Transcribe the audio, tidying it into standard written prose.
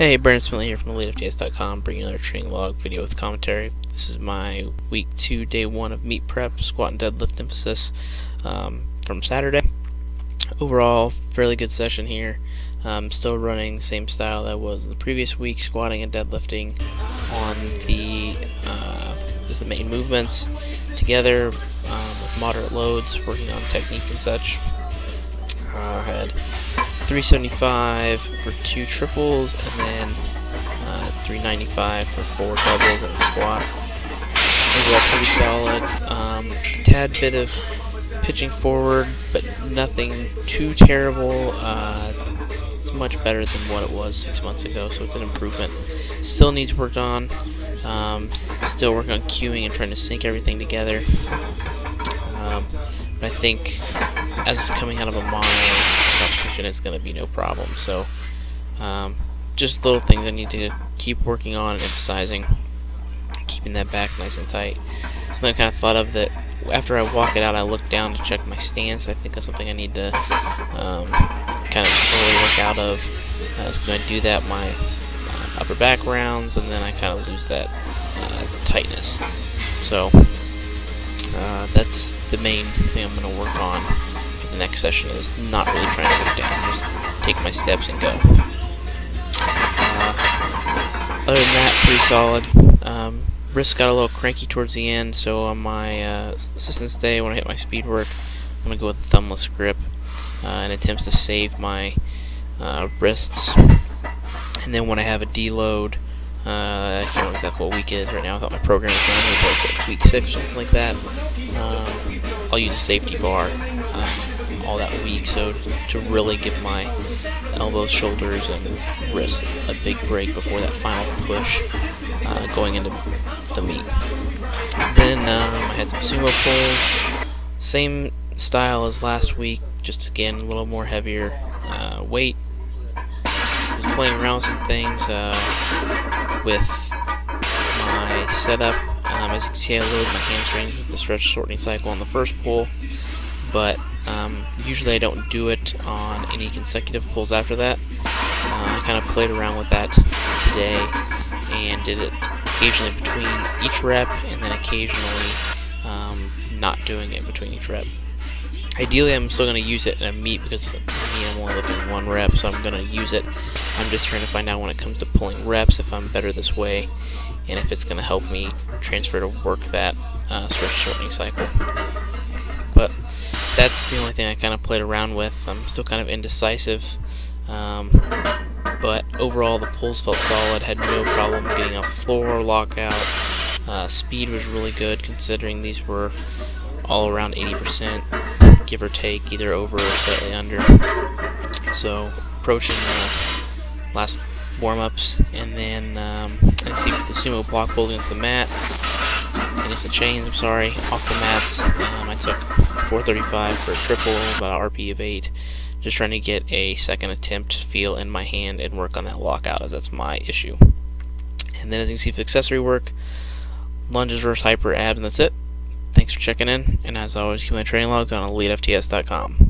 Hey, Brandon Smitley here from EliteFTS.com, bringing another training log video with commentary. This is my week 2, day 1 of meet prep, squat and deadlift emphasis from Saturday. Overall, fairly good session here. Still running the same style that was the previous week, squatting and deadlifting on the just the main movements together with moderate loads, working on technique and such. I had 375 for 2 triples, and then 395 for 4 doubles and a squat. Overall pretty solid. Tad bit of pitching forward, but nothing too terrible. It's much better than what it was 6 months ago, so it's an improvement. Still needs work on. Still working on cueing and trying to sync everything together. But I think as it's coming out of a mile competition, it's going to be no problem. So just little things I need to keep working on and emphasizing, keeping that back nice and tight. Something I kind of thought of that after I walk it out, I look down to check my stance. I think that's something I need to kind of slowly work out of. I was going to do that my upper back rounds, and then I kind of lose that tightness. So that's the main thing I'm going to work on for the next session, is not really trying to look down, just take my steps and go. Other than that, pretty solid. Wrist got a little cranky towards the end, so on my assistance day, when I hit my speed work, I'm going to go with a thumbless grip in attempts to save my wrists. And then when I have a deload, I can't remember exactly what week it is right now without my program in front of me, but it's like week 6, something like that. I'll use a safety bar all that week, so to really give my elbows, shoulders, and wrists a big break before that final push going into the meet. Then I had some sumo pulls, same style as last week, just again a little more heavier weight. I was playing around with some things with my setup. As you can see, I loaded my hamstrings with the stretch shortening cycle on the first pull, but usually I don't do it on any consecutive pulls after that. I kind of played around with that today and did it occasionally between each rep, and then occasionally not doing it between each rep. Ideally, I'm still going to use it in a meet, because me, I'm only lifting 1 rep, so I'm going to use it. I'm just trying to find out when it comes to pulling reps if I'm better this way, and if it's going to help me transfer to work that stretch shortening cycle. But that's the only thing I kind of played around with. I'm still kind of indecisive, but overall the pulls felt solid. Had no problem getting off the floor, lockout. Speed was really good, considering these were all around 80%, give or take, either over or slightly under. So approaching last warm-ups, and then see for the sumo block pulls against the chains, off the mats. I took 435 for a triple, about an RP of 8, just trying to get a second attempt feel in my hand and work on that lockout, as that's my issue. And then as you can see for accessory work, lunges versus hyper abs, and that's it. Thanks for checking in, and as always, keep my training logs on EliteFTS.com.